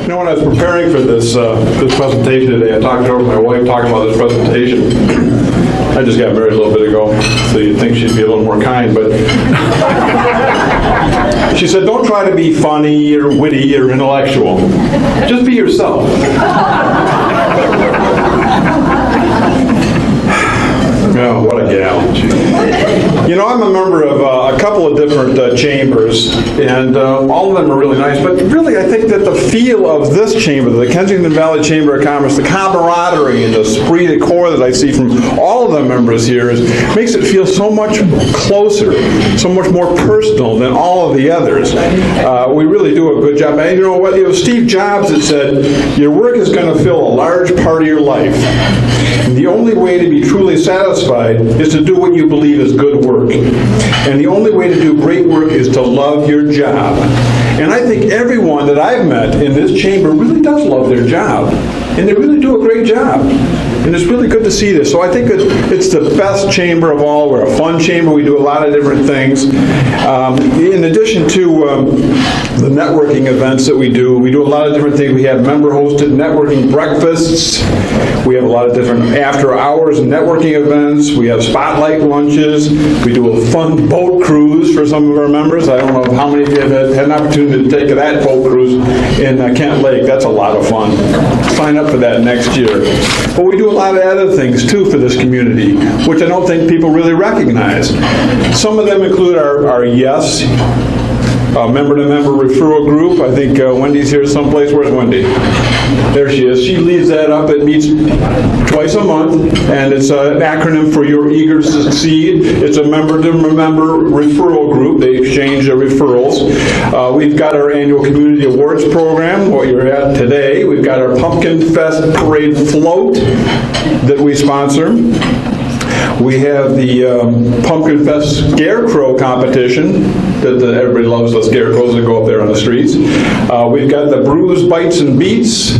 You know, when I was preparing for this presentation today, I talked over my wife talking about this presentation. I just got married a little bit ago, so you'd think she'd be a little more kind, but she said, don't try to be funny or witty or intellectual. Just be yourself. Oh, what a gal. You know, I'm a member of a couple of different chambers, and all of them are really nice, but really I think that the feel of this chamber, the Kensington Valley Chamber of Commerce, the camaraderie and the esprit de corps that I see from all of the members here makes it feel so much closer, so much more personal than all of the others. We really do a good job. And you know what? It was Steve Jobs that said, your work is going to fill a large part of your life. And the only way to be truly satisfied is to do what you believe is good work. And the only way to do great work is to love your job. And I think everyone that I've met in this chamber really does love their job. And they really do a great job. And it's really good to see this. So I think it's the best chamber of all. We're a fun chamber. We do a lot of different things. In addition to the networking events that we do a lot of different things. We have member-hosted networking breakfasts. We have a lot of different after-hours networking events. We have spotlight lunches. We do a fun boat cruise for some of our members. I don't know how many of you have had an opportunity to take that boat cruise in Kent Lake. That's a lot of fun. Sign up for that next year. But we do a lot of other things, too, for this community, which I don't think people really recognize. Some of them include our YES, member-to-member referral group. I think Wendy's here someplace. Where's Wendy? There she is. She leads that up. It meets twice a month, and it's an acronym for You're Eager to Succeed. It's a member-to-member referral group. They exchange their referrals. We've got our annual community awards program, what you're at today. We've got our Pumpkin Fest Parade Float that we sponsor. We have the Pumpkin Fest Scarecrow competition that everybody loves, the scarecrows that go up there on the streets. We've got the Brews, Bites, and Beats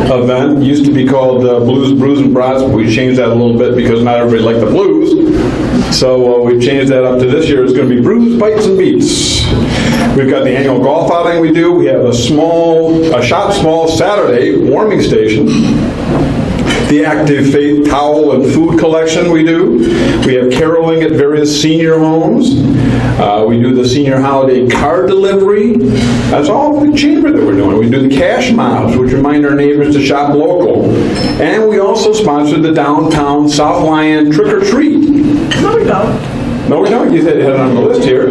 event. It used to be called Blues, Brews, and Brats, but we changed that a little bit because not everybody liked the blues. So we've changed that up to this year. It's going to be Brews, Bites, and Beats. We've got the annual golf outing we do. We have a Shop Small Saturday warming station. The Active Faith towel and food collection we do. We have caroling at various senior homes. We do the senior holiday card delivery. That's all the chamber that we're doing. We do the cash mobs, which remind our neighbors to shop local. And we also sponsor the downtown South Lyon Trick or Treat. No, we don't. No, we don't. You had it on the list here.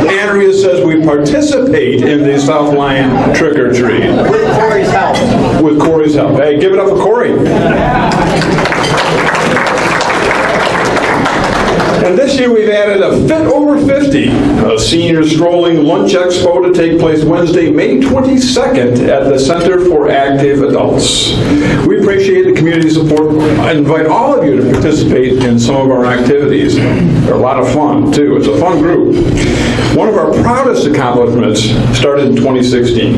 Andrea says we participate in the South Lyon Trick or Treat. With Corey's help. With Corey's help. Hey, give it up for Corey. And this year we've added a Fit Over 50, a senior strolling lunch expo to take place Wednesday, May 22nd at the Center for Active Adults. We appreciate the community support. I invite all of you to participate in some of our activities. They're a lot of fun, too. It's a fun group. One of our proudest accomplishments started in 2016.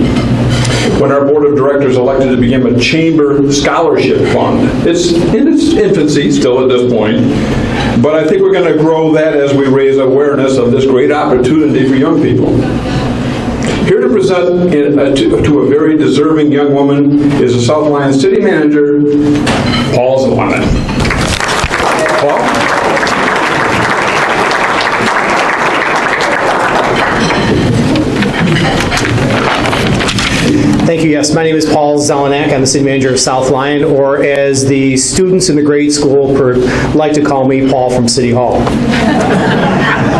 When our board of directors elected to begin a chamber scholarship fund. It's in its infancy still at this point, but I think we're going to grow that as we raise awareness of this great opportunity for young people. Here to present to a very deserving young woman is the South Lyon City Manager, Paul Zelenek. Paul? Thank you. Yes, my name is Paul Zelenek. I'm the city manager of South Lyon, or as the students in the grade school like to call me, Paul from City Hall.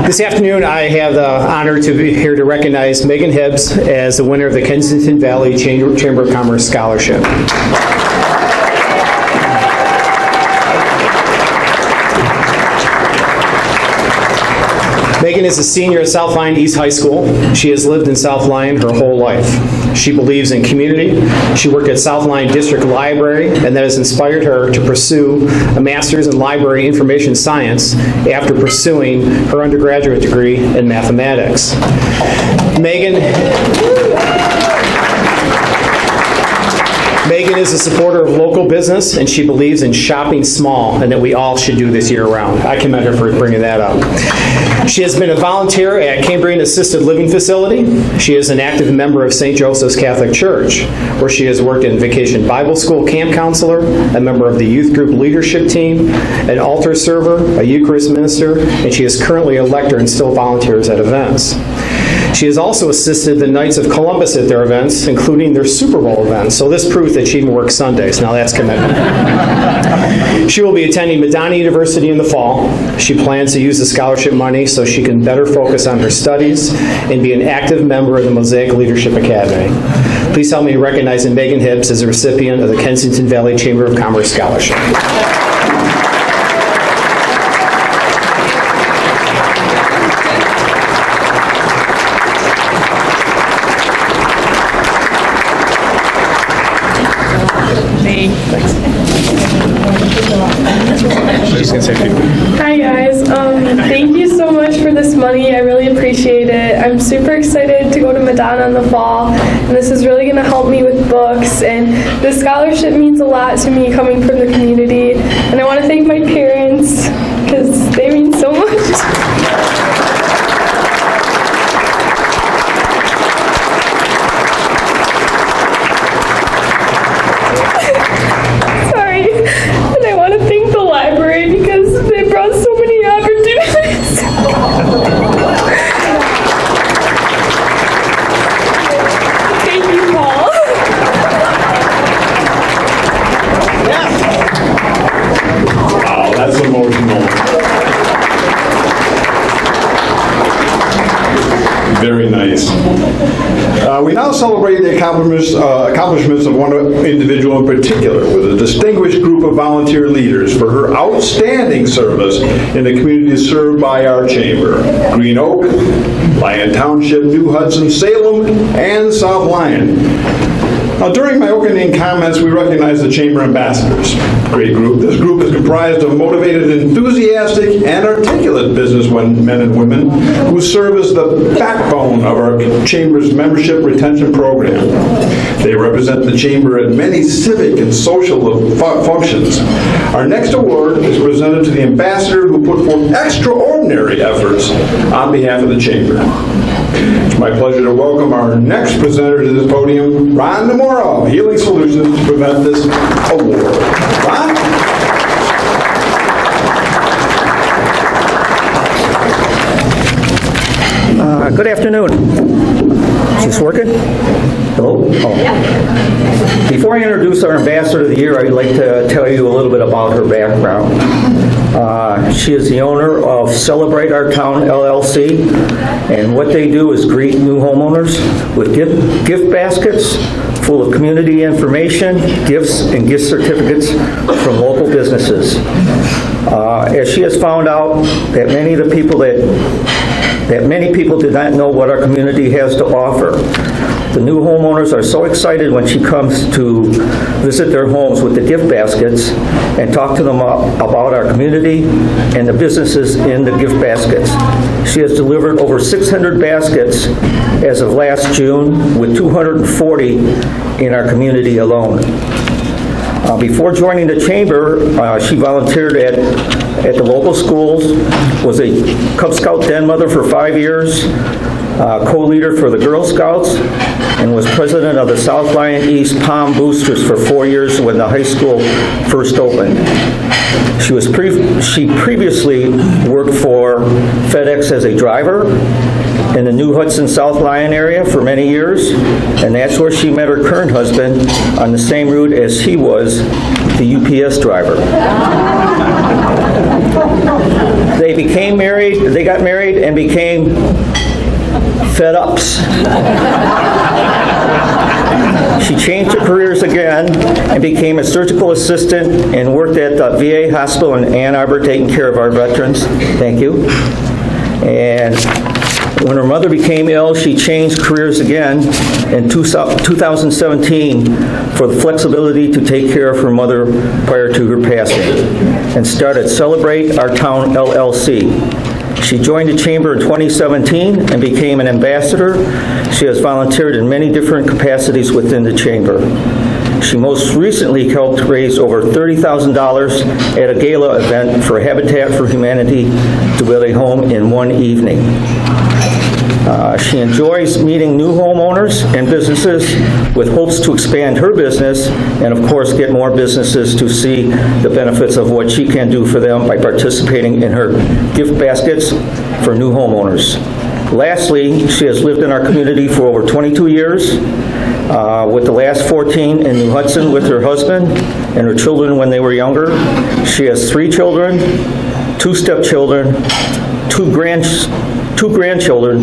This afternoon, I have the honor to be here to recognize Megan Hibbs as the winner of the Kensington Valley Chamber of Commerce Scholarship. Megan is a senior at South Lyon East High School. She has lived in South Lyon her whole life. She believes in community. She worked at South Lyon District Library, and that has inspired her to pursue a master's in library information science after pursuing her undergraduate degree in mathematics. Megan Megan is a supporter of local business, and she believes in shopping small, and that we all should do this year-round. I commend her for bringing that up. She has been a volunteer at Cambrian Assisted Living Facility. She is an active member of St. Joseph's Catholic Church, where she has worked in Vacation Bible School camp counselor, a member of the youth group leadership team, an altar server, a Eucharist minister, and she is currently a lector and still volunteers at events. She has also assisted the Knights of Columbus at their events, including their Super Bowl events. So this proves that she even works Sundays. Now that's commitment. She will be attending Madonna University in the fall. She plans to use the scholarship money so she can better focus on her studies and be an active member of the Mosaic Leadership Academy. Please help me recognize Megan Hibbs as a recipient of the Kensington Valley Chamber of Commerce Scholarship. Hi guys, thank you so much for this money. I really appreciate it. I'm super excited to go to Madonna in the fall, and this is really going to help me with books, and this scholarship means a lot to me coming from the community, and I want to thank my parents because they mean so much. Because they brought so many opportunities. Thank you, Paul. Wow, that's emotional. Very nice. We now celebrate the accomplishments of one individual in particular with a distinguished group of volunteer leaders for her outstanding service in the communities served by our chamber: Green Oak, Lyon Township, New Hudson, Salem, and South Lyon. Now, during my opening comments, we recognize the Chamber Ambassadors. Great group. This group is comprised of motivated, enthusiastic, and articulate businessmen and women who serve as the backbone of our Chamber's membership retention program. They represent the Chamber at many civic and social functions. Our next award is presented to the ambassador who put forth extraordinary efforts on behalf of the Chamber. It's my pleasure to welcome our next presenter to this podium, Ron Nemora, Healing Solutions, to present this award. Ron? Good afternoon. Is this working? Hello? Oh. Before I introduce our Ambassador of the Year, I'd like to tell you a little bit about her background. She is the owner of Celebrate Our Town LLC, and what they do is greet new homeowners with gift baskets full of community information, gifts, and gift certificates from local businesses. As she has found out that many people did not know what our community has to offer. The new homeowners are so excited when she comes to visit their homes with the gift baskets and talk to them about our community and the businesses in the gift baskets. She has delivered over 600 baskets as of last June, with 240 in our community alone. Before joining the Chamber, she volunteered at the local schools, was a Cub Scout den mother for 5 years, co-leader for the Girl Scouts, and was president of the South Lyon East Palm Boosters for 4 years when the high school first opened. She previously worked for FedEx as a driver in the New Hudson South Lyon area for many years, and that's where she met her current husband on the same route as he was, the UPS driver. They got married and became fed-ups. She changed her careers again and became a surgical assistant and worked at the VA hospital in Ann Arbor taking care of our veterans. Thank you. And when her mother became ill, she changed careers again in 2017 for the flexibility to take care of her mother prior to her passing, and started Celebrate Our Town LLC. She joined the Chamber in 2017 and became an ambassador. She has volunteered in many different capacities within the Chamber. She most recently helped raise over $30,000 at a gala event for Habitat for Humanity to build a home in one evening. She enjoys meeting new homeowners and businesses with hopes to expand her business and, of course, get more businesses to see the benefits of what she can do for them by participating in her gift baskets for new homeowners. Lastly, she has lived in our community for over 22 years, with the last 14 in New Hudson with her husband and her children when they were younger. She has 3 children, 2 stepchildren, 2 grandchildren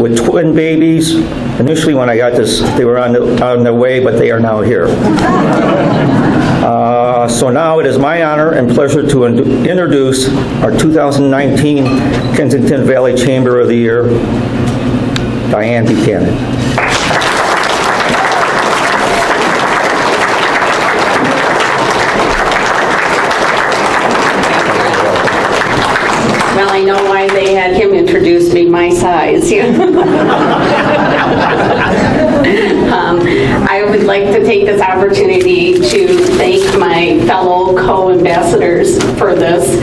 with twin babies. Initially, when I got this, they were on their way, but they are now here. So now it is my honor and pleasure to introduce our 2019 Kensington Valley Chamber of the Year, Diane Buchanan. Well, I know why they had him introduce me my size. I would like to take this opportunity to thank my fellow co-ambassadors for this.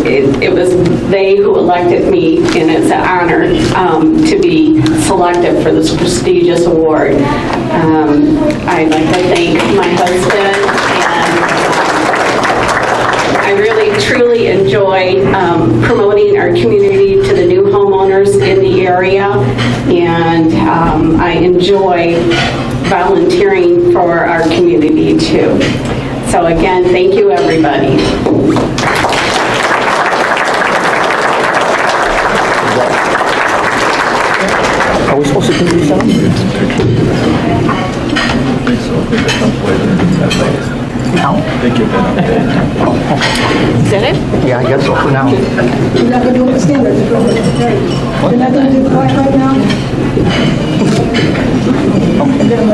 It was they who elected me, and it's an honor to be selected for this prestigious award. I'd like to thank my husband, and I really truly enjoy promoting our community to the new homeowners in the area, and I enjoy volunteering for our community too. So again, thank you everybody. Are we supposed to do this now? No. Is that it? Yeah, I guess so for now. You're not going to do it standard. You're not going to do the part right now? And then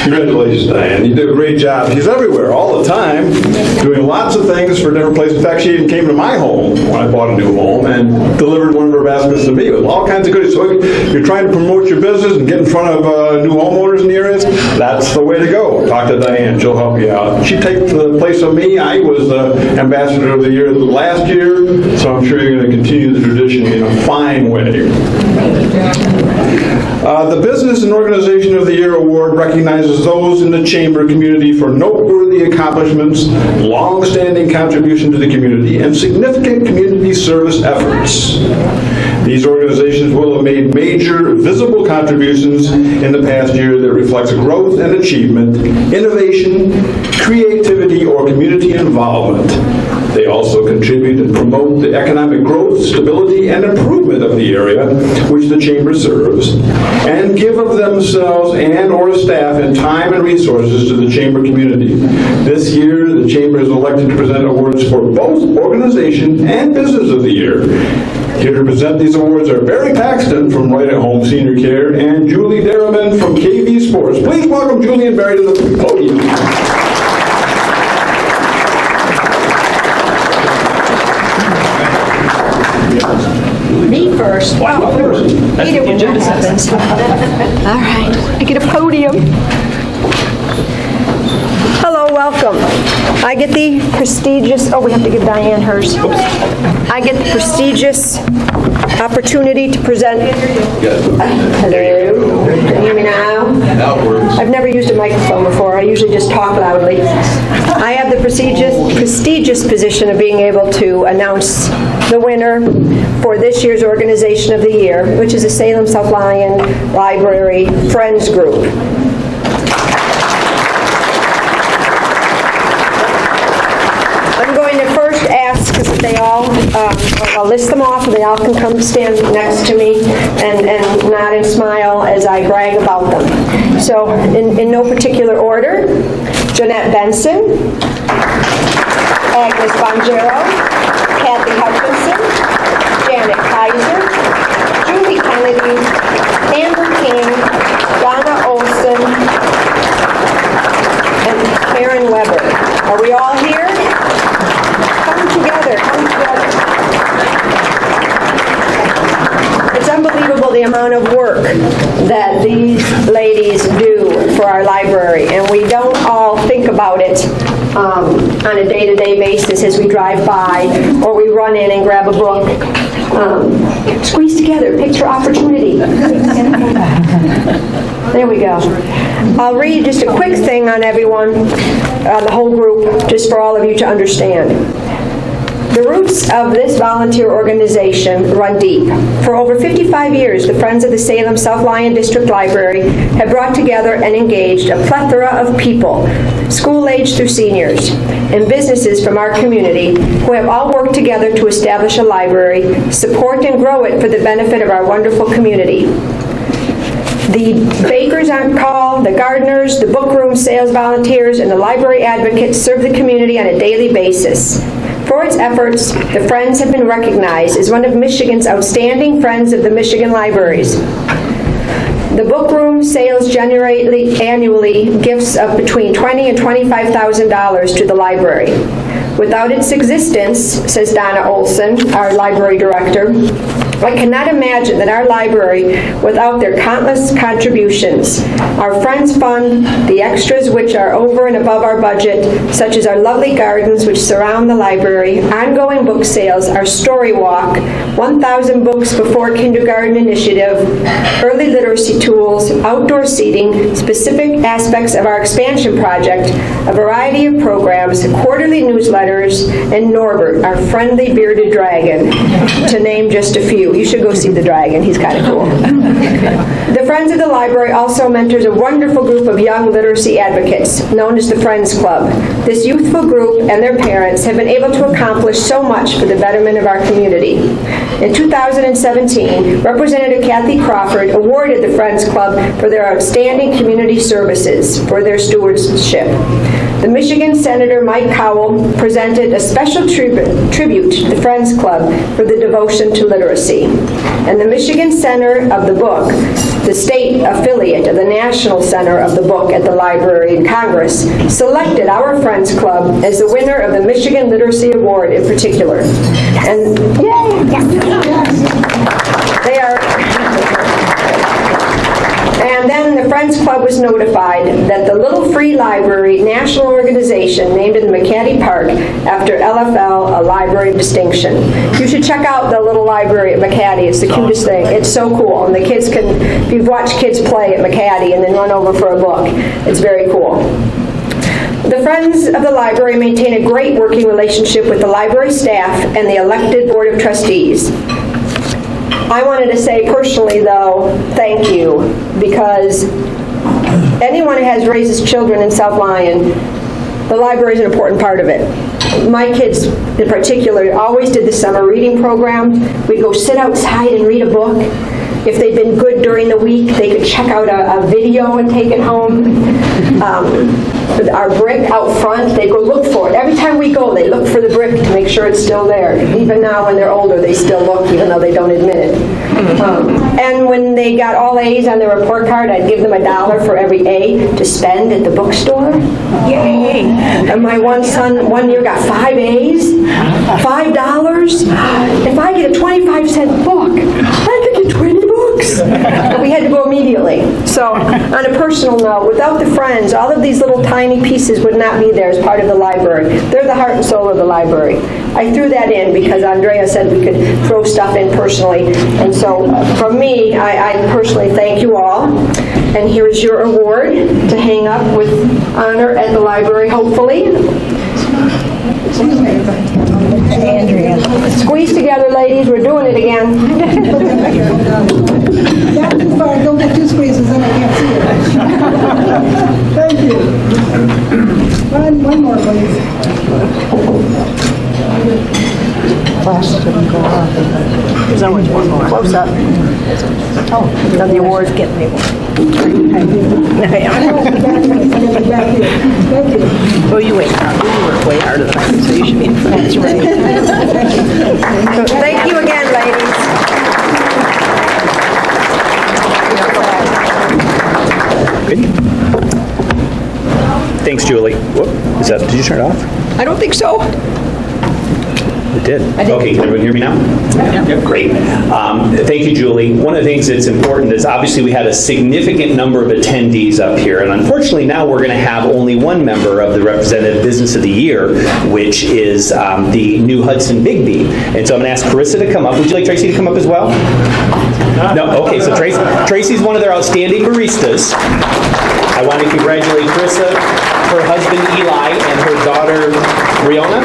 Congratulations, Diane. You did a great job. She's everywhere, all the time, doing lots of things for different places. In fact, she even came to my home when I bought a new home and delivered one of her baskets to me with all kinds of goodies. So if you're trying to promote your business and get in front of new homeowners in the area, that's the way to go. Talk to Diane. She'll help you out. She takes the place of me. I was the Ambassador of the Year last year, so I'm sure you're going to continue the tradition in a fine way. The Business and Organization of the Year Award recognizes those in the Chamber community for noteworthy accomplishments, long-standing contribution to the community, and significant community service efforts. These organizations will have made major visible contributions in the past year that reflects growth and achievement, innovation, creativity, or community involvement. They also contribute and promote the economic growth, stability, and improvement of the area which the Chamber serves, and give of themselves and or staff and time and resources to the Chamber community. This year, the Chamber is elected to present awards for both Organization and Business of the Year. Here to present these awards are Barry Paxton from Right at Home Senior Care and Julie Derriman from KV Sports. Please welcome Julie and Barry to the podium. Me first. Wow. Either way happens. All right, I get a podium. Hello, welcome. I get the prestigious, we have to give Diane hers. I get the prestigious opportunity to present. Hello. Can you hear me now? That works. I've never used a microphone before. I usually just talk loudly. I have the prestigious position of being able to announce the winner for this year's Organization of the Year, which is the Salem South Lyon Library Friends Group. I'm going to first ask that they all, I'll list them off and they all can come stand next to me and nod and smile as I brag about them. So in no particular order, Jeanette Benson, Agnes Bonjero, Kathy Hutchinson, Janet Kaiser, Julie Kennedy, Amber King, Donna Olson, and Karen Weber. Are we all here? Come together, come together. It's unbelievable the amount of work that these ladies library, and we don't all think about it on a day-to-day basis as we drive by or we run in and grab a book. Squeeze together, picture opportunity. There we go. I'll read just a quick thing on everyone, the whole group, just for all of you to understand. The roots of this volunteer organization run deep. For over 55 years, the Friends of the Salem South Lyon District Library have brought together and engaged a plethora of people, school-age through seniors, and businesses from our community who have all worked together to establish a library, support and grow it for the benefit of our wonderful community. The bakers on call, the gardeners, the bookroom sales volunteers, and the library advocates serve the community on a daily basis. For its efforts, the Friends have been recognized as one of Michigan's outstanding Friends of the Michigan Libraries. The bookroom sales generate annually gifts of between $20,000 and $25,000 to the library. Without its existence, says Donna Olson, our library director, I cannot imagine that our library without their countless contributions. Our Friends fund the extras which are over and above our budget, such as our lovely gardens which surround the library, ongoing book sales, our story walk, 1,000 books before kindergarten initiative, early literacy tools, outdoor seating, specific aspects of our expansion project, a variety of programs, quarterly newsletters, and Norbert, our friendly bearded dragon, to name just a few. You should go see the dragon. He's kind of cool. The Friends of the Library also mentors a wonderful group of young literacy advocates known as the Friends Club. This youthful group and their parents have been able to accomplish so much for the betterment of our community. In 2017, Representative Kathy Crawford awarded the Friends Club for their outstanding community services for their stewardship. The Michigan Senator Mike Cowell presented a special tribute to the Friends Club for the devotion to literacy. And the Michigan Center of the Book, the state affiliate of the National Center of the Book at the Library in Congress, selected our Friends Club as the winner of the Michigan Literacy Award in particular. And yay! They are. And then the Friends Club was notified that the Little Free Library national organization named in McCaddy Park after LFL a library of distinction. You should check out the little library at McCaddy. It's the cutest thing. It's so cool. And the kids can, if you've watched kids play at McCaddy and then run over for a book, it's very cool. The Friends of the Library maintain a great working relationship with the library staff and the elected Board of Trustees. I wanted to say personally, though, thank you, because anyone who has raises children in South Lyon, the library is an important part of it. My kids, in particular, always did the summer reading program. We'd go sit outside and read a book. If they'd been good during the week, they could check out a video and take it home. Our brick out front, they go look for it. Every time we go, they look for the brick to make sure it's still there. Even now when they're older, they still look, even though they don't admit it. And when they got all A's on their report card, I'd give them $1 for every A to spend at the bookstore. Yay! And my one son, one year, got 5 A's, $5. If I get a 25-cent book, I could get 20 books. And we had to go immediately. So, on a personal note, without the Friends, all of these little tiny pieces would not be there as part of the library. They're the heart and soul of the library. I threw that in because Andrea said we could throw stuff in personally. And so, from me, I personally thank you all. And here's your award to hang up with honor at the library, hopefully. Andrea. Squeeze together, ladies. We're doing it again. Not too far. Don't get too squeezes, then I can't see it. Thank you. One more, please. Flash didn't go off. There's always one more. Close up. Oh, now the award's getting labeled. Oh, you wait. You work way harder than I did, so you should be in front. That's right. Thank you again, ladies. Thanks, Julie. Whoop. Did you turn it off? I don't think so. It did. Okay, can everyone hear me now? Yeah. Great. Thank you, Julie. One of the things that's important is obviously we had a significant number of attendees up here, and unfortunately now we're going to have only one member of the Representative Business of the Year, which is the New Hudson Bigby. And so I'm going to ask Carissa to come up. Would you like Tracy to come up as well? No? Okay, so Tracy's one of their outstanding baristas. I want to congratulate Carissa, her husband Eli, and her daughter Ariana.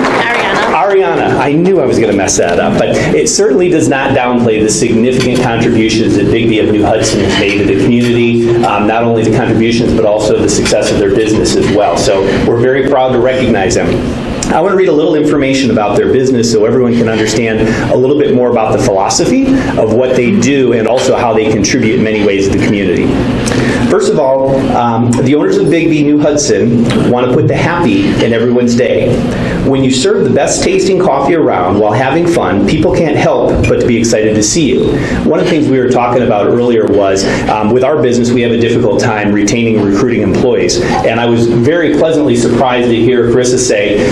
I knew I was going to mess that up, but it certainly does not downplay the significant contributions that Bigby of New Hudson has made to the community, not only the contributions, but also the success of their business as well. So we're very proud to recognize them. I want to read a little information about their business so everyone can understand a little bit more about the philosophy of what they do and also how they contribute in many ways to the community. First of all, the owners of Bigby New Hudson want to put the happy in everyone's day. When you serve the best tasting coffee around while having fun, people can't help but to be excited to see you. One of the things we were talking about earlier was with our business, we have a difficult time retaining and recruiting employees. And I was very pleasantly surprised to hear Carissa say,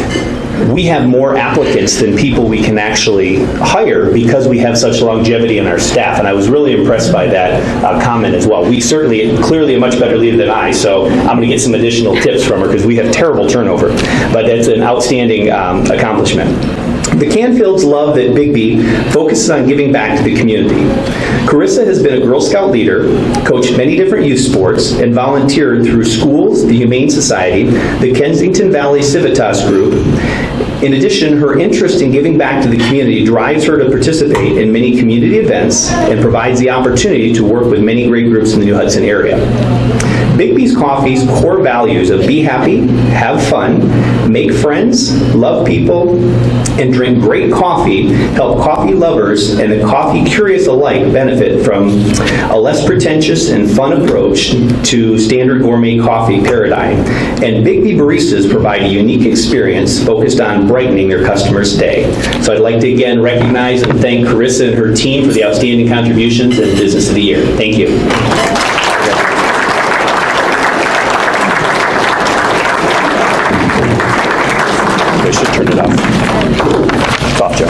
we have more applicants than people we can actually hire because we have such longevity in our staff. And I was really impressed by that comment as well. We clearly a much better leader than I, so I'm going to get some additional tips from her because we have terrible turnover. But that's an outstanding accomplishment. The Canfields love that Bigby focuses on giving back to the community. Carissa has been a Girl Scout leader, coached many different youth sports, and volunteered through schools, the Humane Society, the Kensington Valley Civitas Group. In addition, her interest in giving back to the community drives her to participate in many community events and provides the opportunity to work with many great groups in the New Hudson area. Bigby's Coffee's core values of be happy, have fun, make friends, love people, and drink great coffee help coffee lovers and the coffee curious alike benefit from a less pretentious and fun approach to standard gourmet coffee paradigm. And Bigby baristas provide a unique experience focused on brightening their customers' day. So I'd like to again recognize and thank Carissa and her team for the outstanding contributions in Business of the Year. Thank you. I should turn it off. It's off, Joe.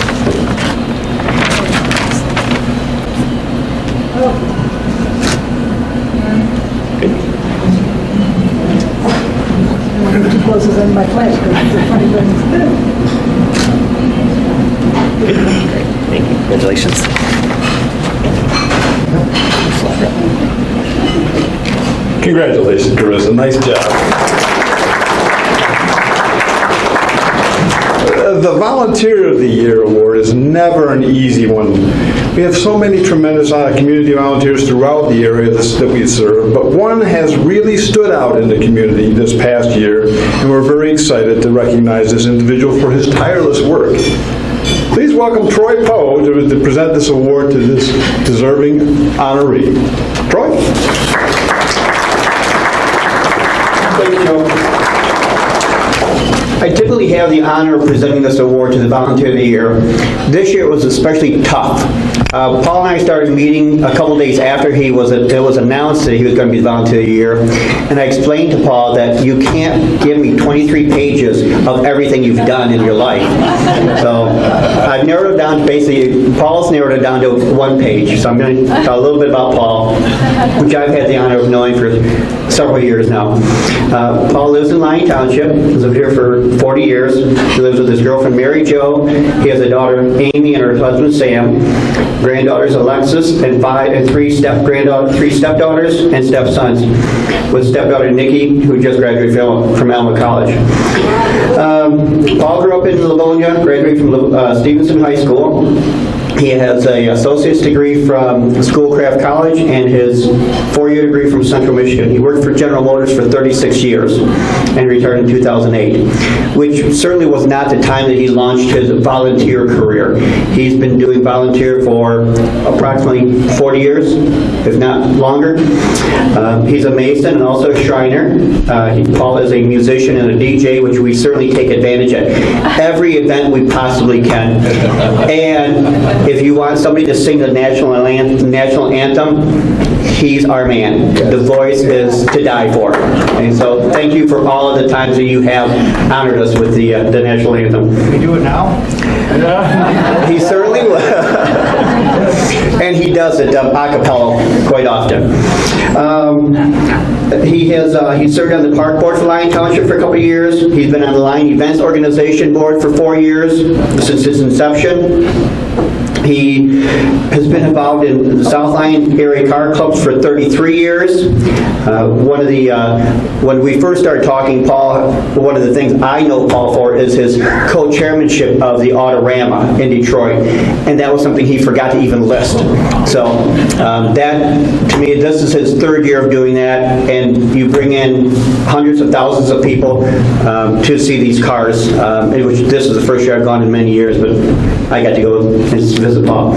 I'm too close to the end of my flash, because it's a funny thing. Thank you. Congratulations. Congratulations, Carissa. Nice job. The Volunteer of the Year award is never an easy one. We have so many tremendous community volunteers throughout the area that we serve, but one has really stood out in the community this past year, and we're very excited to recognize this individual for his tireless work. Please welcome Troy Poe to present this award to this deserving honoree. Troy? Thank you, Joe. I typically have the honor of presenting this award to the Volunteer of the Year. This year it was especially tough. Paul and I started meeting a couple days after it was announced that he was going to be the Volunteer of the Year, and I explained to Paul that you can't give me 23 pages of everything you've done in your life. So I've narrowed it down to basically, Paul's narrowed it down to one page. So I'm going to talk a little bit about Paul, which I've had the honor of knowing for several years now. Paul lives in Lyon Township. He's lived here for 40 years. He lives with his girlfriend Mary Jo. He has a daughter Amy and her husband Sam. Granddaughters Alexis and three stepdaughters and stepsons, with stepdaughter Nikki, who just graduated from Alma College. Paul grew up in Livonia, graduated from Stevenson High School. He has an associate's degree from Schoolcraft College and his 4-year degree from Central Michigan. He worked for General Motors for 36 years and retired in 2008, which certainly was not the time that he launched his volunteer career. He's been doing volunteer for approximately 40 years, if not longer. He's a Mason and also a Shriner. Paul is a musician and a DJ, which we certainly take advantage of every event we possibly can. And if you want somebody to sing the national anthem, he's our man. The voice is to die for. And so thank you for all of the times that you have honored us with the national anthem. We do it now? He certainly will. And he does it a cappella quite often. He served on the park board for Lyon Township for a couple of years. He's been on the Lyon Events Organization board for 4 years since its inception. He has been involved in the South Lyon area car clubs for 33 years. When we first started talking, Paul, one of the things I know Paul for is his co-chairmanship of the Autorama in Detroit, and that was something he forgot to even list. So that, to me, this is his 3rd year of doing that, and you bring in hundreds of thousands of people to see these cars, which this is the first year I've gone in many years, but I got to go and visit Paul.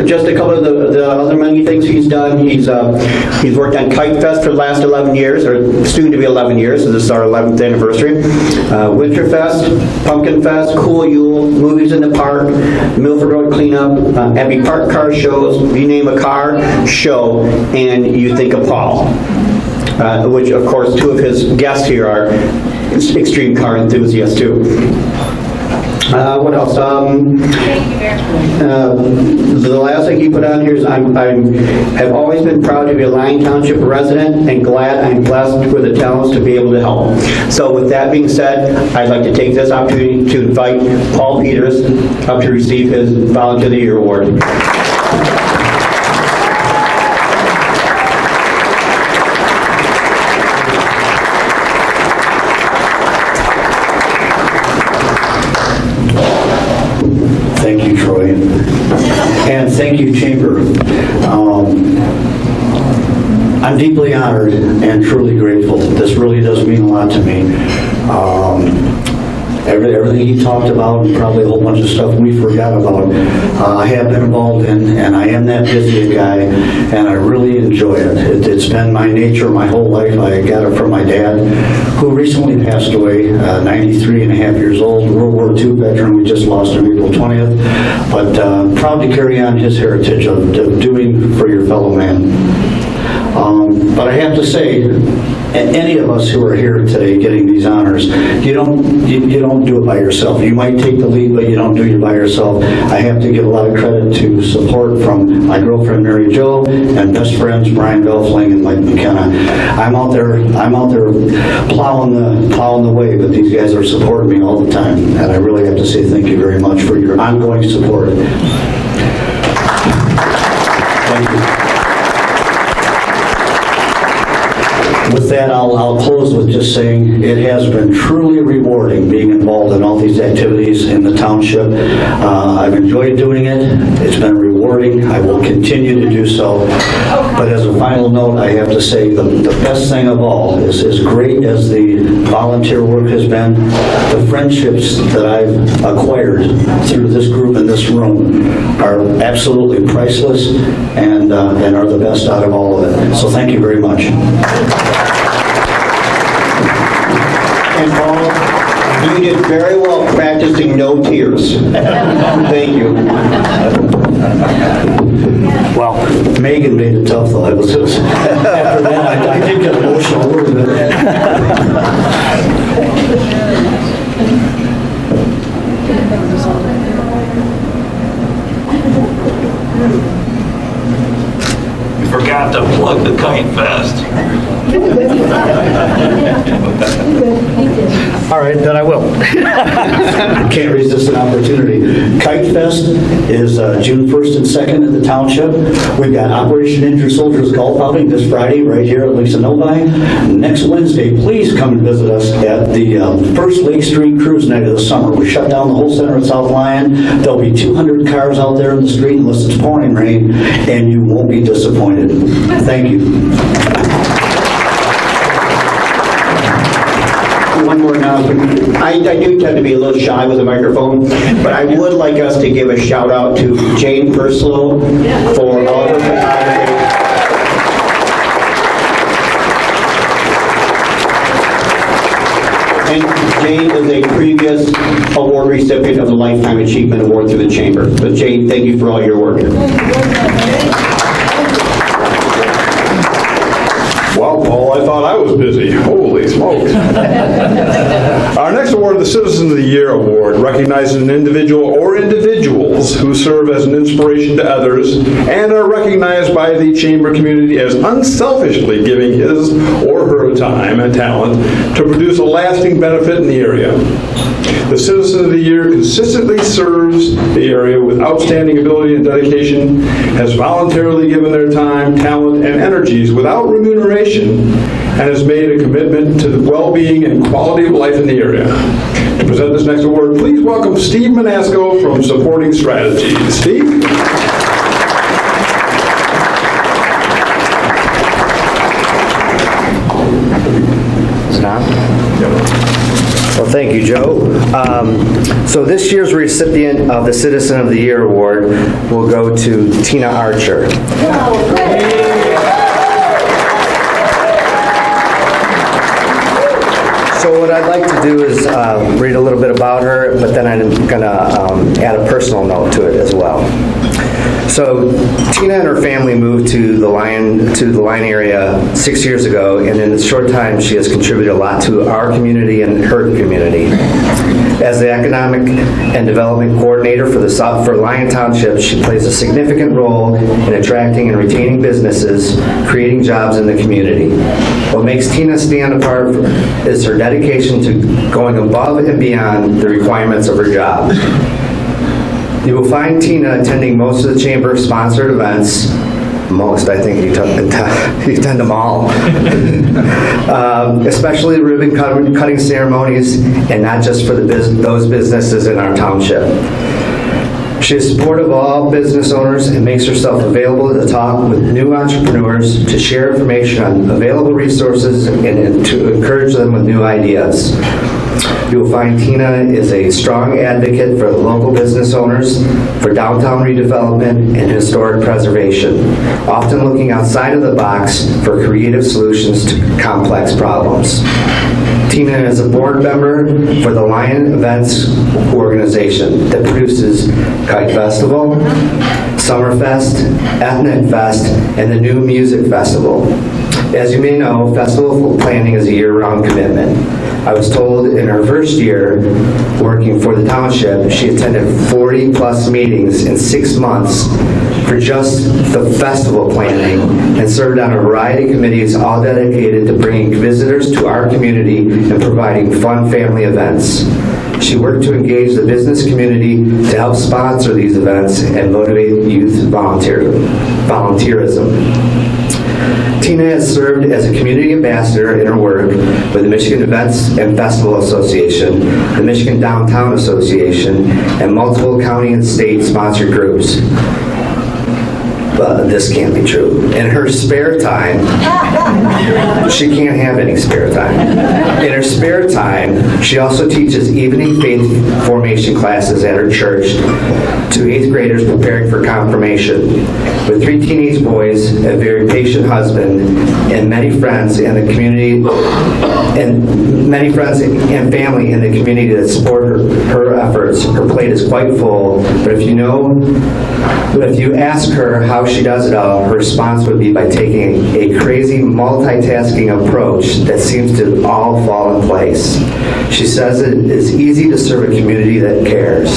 Just a couple of the other many things he's done. He's worked on Kite Fest for the last 11 years, or soon to be 11 years, so this is our 11th anniversary. Winterfest, Pumpkin Fest, Cool Yule, Movies in the Park, Milford Road Cleanup, Abbey Park car shows. You name a car show, and you think of Paul. Which, of course, 2 of his guests here are extreme car enthusiasts, too. What else? The last thing he put on here is I have always been proud to be a Lyon Township resident and glad I'm blessed with the talents to be able to help. So with that being said, I'd like to take this opportunity to invite Paul Peters up to receive his Volunteer of the Year award. Thank you, Troy. And thank you, Chamber. I'm deeply honored and truly grateful. This really does mean a lot to me. Everything he talked about, and probably a whole bunch of stuff we forgot about, I have been involved in, and I am that busy guy, and I really enjoy it. It's been my nature my whole life. I got it from my dad, who recently passed away, 93 and a half years old, World War II veteran. We just lost him April 20th, but proud to carry on his heritage of doing for your fellow man. But I have to say, any of us who are here today getting these honors, you don't do it by yourself. You might take the lead, but you don't do it by yourself. I have to give a lot of credit to support from my girlfriend Mary Jo and best friends Brian Belfling and Mike McKenna. I'm out there plowing the way, but these guys are supporting me all the time, and I really have to say thank you very much for your ongoing support. Thank you. With that, I'll close with just saying it has been truly rewarding being involved in all these activities in the township. I've enjoyed doing it. It's been rewarding. I will continue to do so. But as a final note, I have to say the best thing of all is, as great as the volunteer work has been, the friendships that I've acquired through this group in this room are absolutely priceless and are the best out of all of it. So thank you very much. And Paul, you did very well practicing no tears. Thank you. Well, Megan made it tough, though. After that, I did get emotional a little bit. Forgot to plug the Kite Fest. All right, then I will. Can't resist an opportunity. Kite Fest is June 1st and 2nd in the township. We've got Operation Injured Soldiers Golf Outing this Friday right here at Lisa Novi. Next Wednesday, please come and visit us at the First Lake Street Cruise Night of the summer. We shut down the whole center at South Lyon. There'll be 200 cars out there in the street unless it's pouring rain, and you won't be disappointed. Thank you. One more announcement. I do tend to be a little shy with a microphone, but I would like us to give a shout out to Jane Purslow for all her photography. And Jane is a previous award recipient of the Lifetime Achievement Award through the Chamber. So Jane, thank you for all your work. Wow, Paul, I thought I was busy. Holy smokes. Our next award, the Citizen of the Year Award, recognizes an individual or individuals who serve as an inspiration to others and are recognized by the Chamber community as unselfishly giving his or her time and talent to produce a lasting benefit in the area. The Citizen of the Year consistently serves the area with outstanding ability and dedication, has voluntarily given their time, talent, and energies without remuneration, and has made a commitment to the well-being and quality of life in the area. To present this next award, please welcome Steve Manasco from Supporting Strategy. Steve? Is it on? Well, thank you, Joe. So this year's recipient of the Citizen of the Year Award will go to Tina Archer. So what I'd like to do is read a little bit about her, but then I'm going to add a personal note to it as well. So Tina and her family moved to the Lyon area 6 years ago, and in a short time she has contributed a lot to our community and her community. As the Economic and Development Coordinator for Lyon Township, she plays a significant role in attracting and retaining businesses, creating jobs in the community. What makes Tina stand apart is her dedication to going above and beyond the requirements of her job. You will find Tina attending most of the Chamber-sponsored events. Most, I think you attend them all. Especially ribbon cutting ceremonies, and not just for those businesses in our township. She is supportive of all business owners and makes herself available to talk with new entrepreneurs, to share information on available resources, and to encourage them with new ideas. You will find Tina is a strong advocate for local business owners, for downtown redevelopment and historic preservation, often looking outside of the box for creative solutions to complex problems. Tina is a board member for the Lyon Events organization that produces Kite Festival, Summerfest, Ethnic Fest, and the New Music Festival. As you may know, festival planning is a year-round commitment. I was told in her first year working for the township, she attended 40-plus meetings in 6 months for just the festival planning and served on a variety of committees, all dedicated to bringing visitors to our community and providing fun family events. She worked to engage the business community to help sponsor these events and motivate youth volunteerism. Tina has served as a community ambassador in her work with the Michigan Events and Festival Association, the Michigan Downtown Association, and multiple county and state sponsored groups. But this can't be true. In her spare time, she can't have any spare time. In her spare time, she also teaches evening faith formation classes at her church to 8th graders preparing for confirmation. With 3 teenage boys, a very patient husband, and many friends in the community, and many friends and family in the community that support her efforts, her plate is quite full. But if you ask her how she does it all, her response would be by taking a crazy multitasking approach that seems to all fall in place. She says it is easy to serve a community that cares.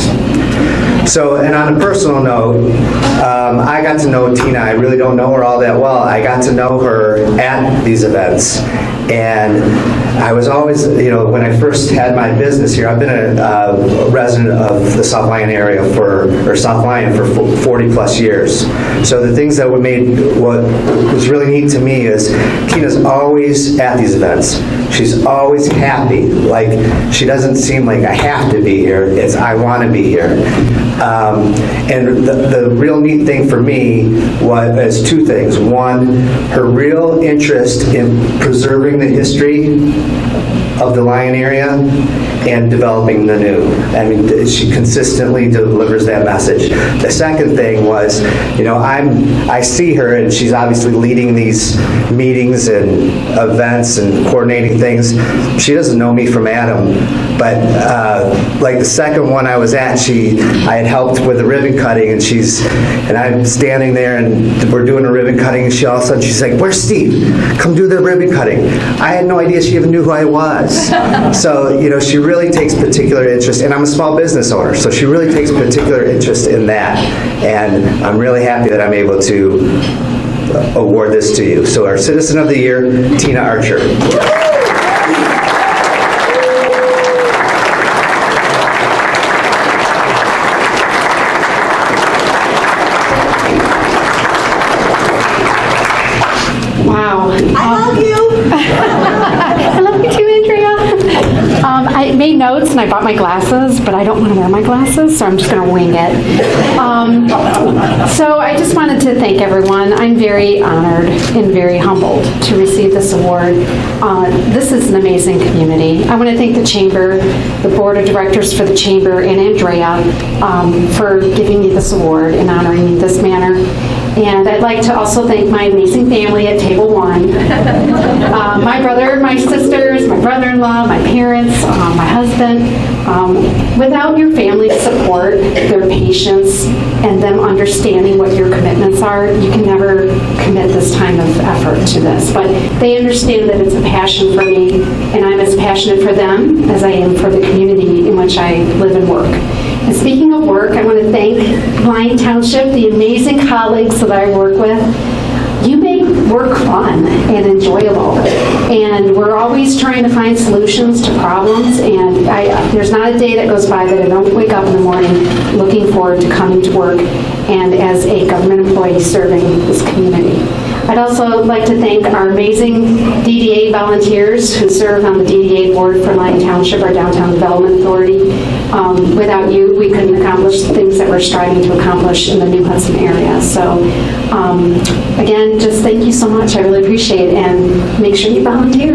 So, and on a personal note, I got to know Tina. I really don't know her all that well. I got to know her at these events. And I was always, when I first had my business here, I've been a resident of the South Lyon area South Lyon for 40 plus years. So the things that what was really neat to me is Tina's always at these events. She's always happy. Like, she doesn't seem like I have to be here. It's I want to be here. And the real neat thing for me was 2 things. One, her real interest in preserving the history of the Lyon area and developing the new. I mean, she consistently delivers that message. The second thing was, I see her and she's obviously leading these meetings and events and coordinating things. She doesn't know me from Adam, but like the second one I was at, I had helped with the ribbon cutting, and I'm standing there and we're doing a ribbon cutting, and she all of a sudden she's like, "Where's Steve? Come do the ribbon cutting." I had no idea she even knew who I was. So, she really takes particular interest, and I'm a small business owner, so she really takes particular interest in that, and I'm really happy that I'm able to award this to you. So our Citizen of the Year, Tina Archer. Wow. I love you. I love you too, Andrea. I made notes and I bought my glasses, but I don't want to wear my glasses, so I'm just going to wing it. So I just wanted to thank everyone. I'm very honored and very humbled to receive this award. This is an amazing community. I want to thank the Chamber, the Board of Directors for the Chamber, and Andrea for giving me this award and honoring me this manner. And I'd like to also thank my amazing family at Table 1. My brother, my sisters, my brother-in-law, my parents, my husband. Without your family's support, their patience, and them understanding what your commitments are, you can never commit this time of effort to this. But they understand that it's a passion for me, and I'm as passionate for them as I am for the community in which I live and work. And speaking of work, I want to thank Lyon Township, the amazing colleagues that I work with. You make work fun and enjoyable, and we're always trying to find solutions to problems, and there's not a day that goes by that I don't wake up in the morning looking forward to coming to work and as a government employee serving this community. I'd also like to thank our amazing DDA volunteers who serve on the DDA board for Lyon Township, our Downtown Development Authority. Without you, we couldn't accomplish the things that we're striving to accomplish in the New Hudson area. So, again, just thank you so much. I really appreciate it, and make sure you volunteer.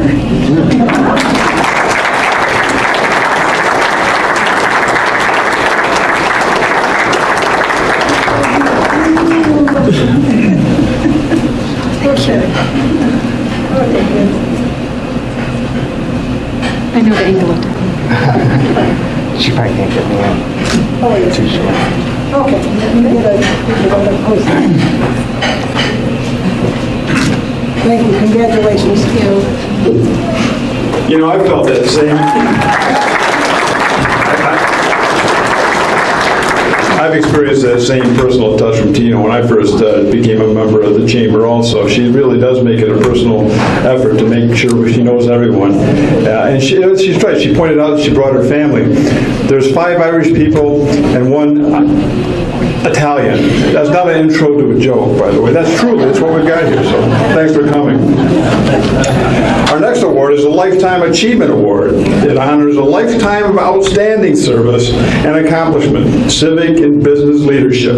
I know the angle of it. She probably can't get me in. Oh, yeah. Too short. Okay. Thank you. Congratulations. I felt that same. I've experienced that same personal touch from Tina when I first became a member of the Chamber also. She really does make it a personal effort to make sure she knows everyone. And she's right. She pointed out that she brought her family. There's 5 Irish people and 1 Italian. That's not an intro to a joke, by the way. That's what we've got here, so thanks for coming. Our next award is a Lifetime Achievement Award. It honors a lifetime of outstanding service and accomplishment, civic and business leadership.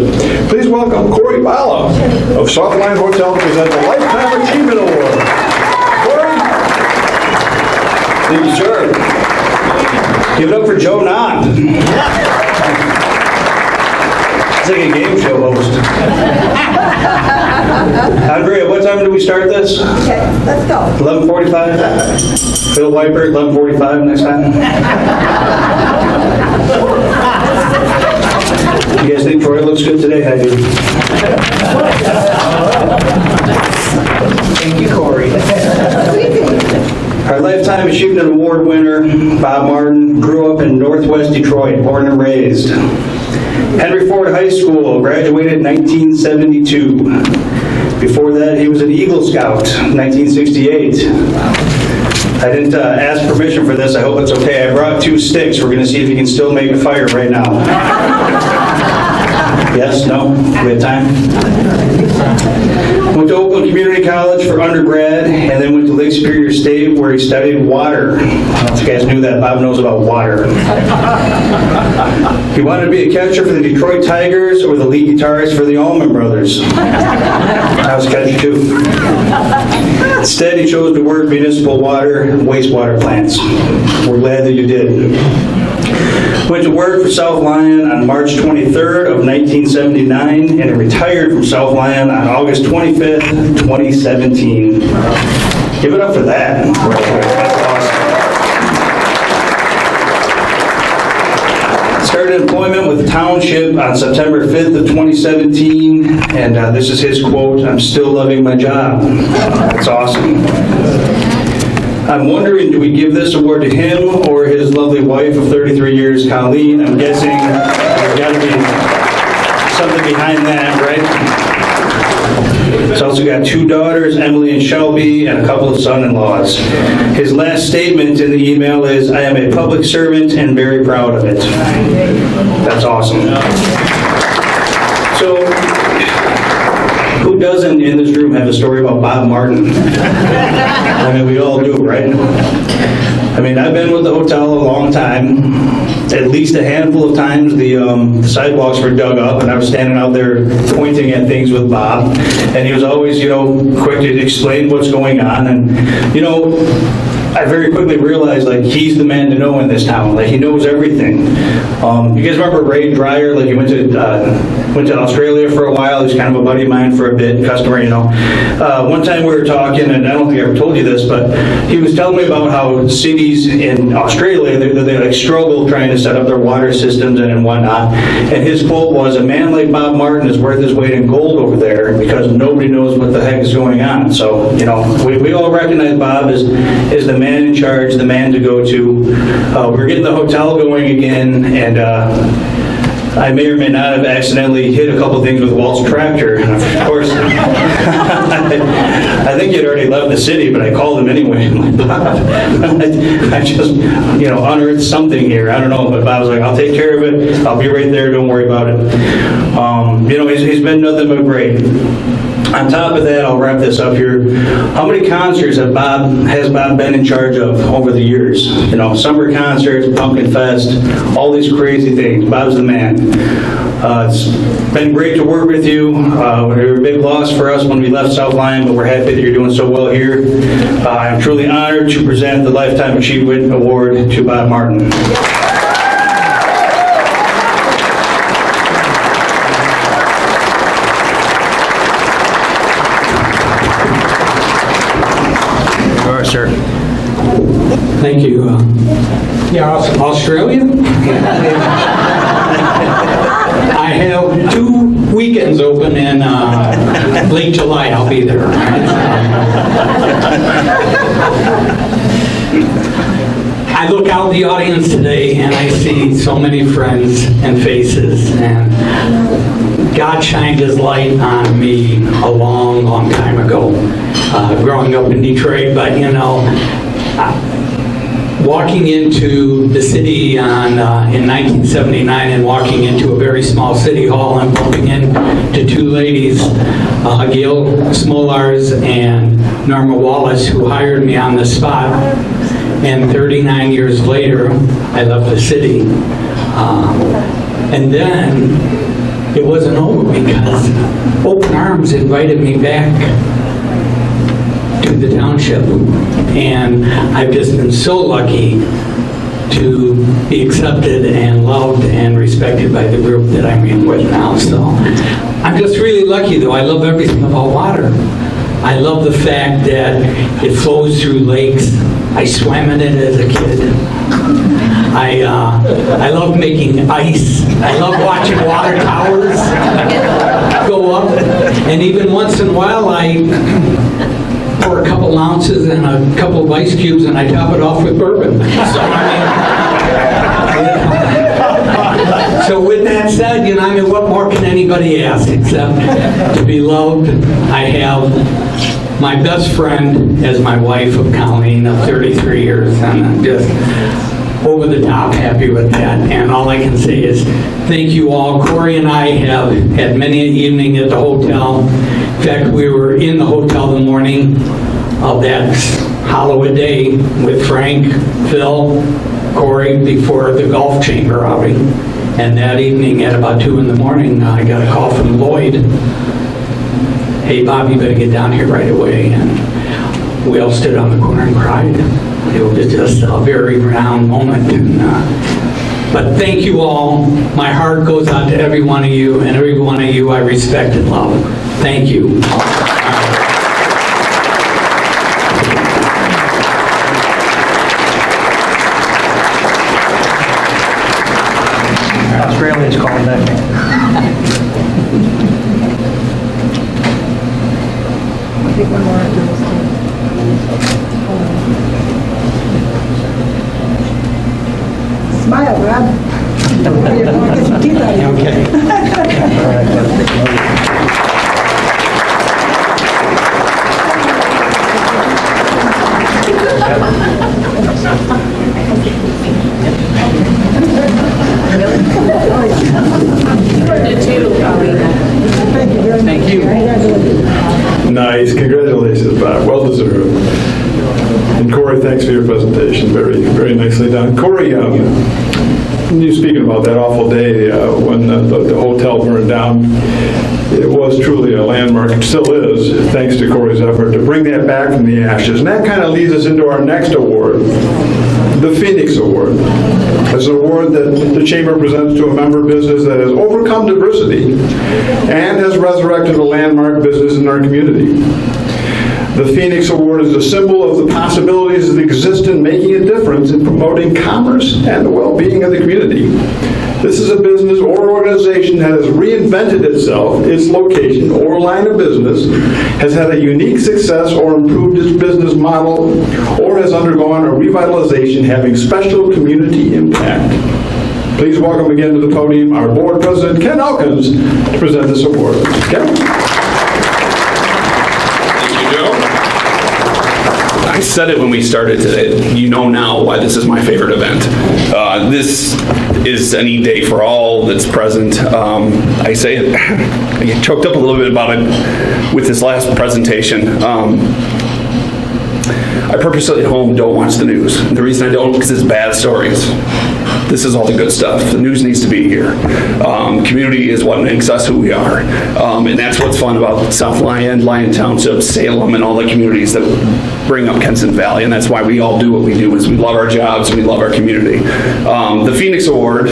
Please welcome Corey Bala of South Lyon Hotel to present the Lifetime Achievement Award. Corey? Thank you, sir. Give it up for Joe Nott. It's like a game show host. Andrea, what time do we start this? Okay, let's go. 11:45? Phil Wiper, 11:45 next time? You guys think Troy looks good today? I do. Thank you, Corey. Our Lifetime Achievement Award winner, Bob Martin, grew up in Northwest Detroit, born and raised. Henry Ford High School, graduated in 1972. Before that, he was an Eagle Scout, 1968. I didn't ask permission for this. I hope it's okay. I brought 2 sticks. We're going to see if you can still make a fire right now. Yes? No? We have time? Went to Oakland Community College for undergrad, and then went to Lake Superior State where he studied water. I don't know if you guys knew that. Bob knows about water. He wanted to be a catcher for the Detroit Tigers or the lead guitarist for the Allman Brothers. I was a catcher too. Instead, he chose to work municipal water and wastewater plants. We're glad that you did. Went to work for South Lyon on March 23rd of 1979 and retired from South Lyon on August 25th, 2017. Give it up for that. That's awesome. Started employment with the township on September 5th of 2017, and this is his quote, "I'm still loving my job." That's awesome. I'm wondering, do we give this award to him or his lovely wife of 33 years, Colleen? I'm guessing there's got to be something behind that, right? He's also got 2 daughters, Emily and Shelby, and a couple of son-in-laws. His last statement in the email is, "I am a public servant and very proud of it." That's awesome. So, who doesn't in this room have a story about Bob Martin? I mean, we all do, right? I mean, I've been with the hotel a long time. At least a handful of times the sidewalks were dug up and I was standing out there pointing at things with Bob. And he was always, quick to explain what's going on. And, I very quickly realized, he's the man to know in this town. He knows everything. You guys remember Ray Dreyer? He went to Australia for a while. He's kind of a buddy of mine for a bit, customer, One time we were talking, and I don't think I ever told you this, but he was telling me about how cities in Australia, they struggle trying to set up their water systems and whatnot. And his quote was, "A man like Bob Martin is worth his weight in gold over there because nobody knows what the heck is going on." So, we all recognize Bob as the man in charge, the man to go to. We're getting the hotel going again, and I may or may not have accidentally hit a couple things with Walt's tractor. Of course, I think he'd already left the city, but I called him anyway. I'm like, "Bob, I just, unearthed something here. I don't know." But Bob was like, "I'll take care of it. I'll be right there. Don't worry about it." He's been nothing but great. On top of that, I'll wrap this up here. How many concerts has Bob been in charge of over the years? Summer concerts, Pumpkin Fest, all these crazy things. Bob's the man. It's been great to work with you. You're a big loss for us when we left South Lyon, but we're happy that you're doing so well here. I'm truly honored to present the Lifetime Achievement Award to Bob Martin. Sir. Thank you. Australia? I have 2 weekends open in late July. I'll be there. I look out the audience today and I see so many friends and faces, and God shined His light on me a long, long time ago, growing up in Detroit. But walking into the city in 1979 and walking into a very small city hall and bumping into 2 ladies, Gail Smolars and Norma Wallace, who hired me on the spot. And 39 years later, I left the city. And then it wasn't over because Open Arms invited me back to the township. And I've just been so lucky to be accepted and loved and respected by the group that I'm in with now. So I'm just really lucky, though. I love everything about water. I love the fact that it flows through lakes. I swam in it as a kid. I love making ice. I love watching water towers go up. And even once in a while, I pour a couple ounces and a couple of ice cubes and I top it off with bourbon. So with that said, what more can anybody ask except to be loved? I have my best friend as my wife of Colleen of 33 years, and I'm just over the top happy with that. And all I can say is thank you all. Corey and I have had many an evening at the hotel. In fact, we were in the hotel the morning of that Halloween day with Frank, Phil, Corey before the golf chamber outing. And that evening at about 2 in the morning, I got a call from Lloyd. Hey, Bob, you better get down here right away. And we all stood on the corner and cried. It was just a very profound moment. But thank you all. My heart goes out to every one of you, and every one of you I respect and love. Thank you. Australians call it that. I think one more after this too. Smile, Rob. Get some teeth out of you. Okay. Thank you. Nice. Congratulations, Bob. Well deserved. And Corey, thanks for your presentation. Very, very nicely done. Corey, you speaking about that awful day when the hotel burned down, it was truly a landmark. It still is, thanks to Corey's effort to bring that back from the ashes. And that kind of leads us into our next award, the Phoenix Award. It's an award that the Chamber presents to a member business that has overcome diversity and has resurrected a landmark business in our community. The Phoenix Award is a symbol of the possibilities that exist in making a difference in promoting commerce and the well-being of the community. This is a business or organization that has reinvented itself, its location or line of business, has had a unique success or improved its business model, or has undergone a revitalization having special community impact. Please welcome again to the podium our board president, Ken Elkins, to present this award. Ken? I said it when we started today. You know now why this is my favorite event. This is any day for all that's present. I say it, I get choked up a little bit about it with this last presentation. I purposely at home don't watch the news. The reason I don't, because it's bad stories. This is all the good stuff. The news needs to be here. Community is what makes us who we are. And that's what's fun about South Lyon, Lyon Township, Salem, and all the communities that bring up Kensington Valley. And that's why we all do what we do, is we love our jobs and we love our community. The Phoenix Award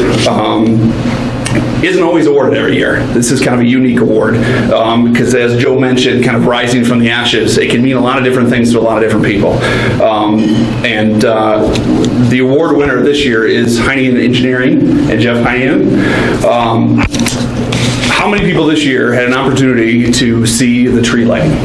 isn't always awarded every year. This is kind of a unique award because, as Joe mentioned, kind of rising from the ashes, it can mean a lot of different things to a lot of different people. The award winner this year is Heinian Engineering and Jeff Heinian. How many people this year had an opportunity to see the tree lighting?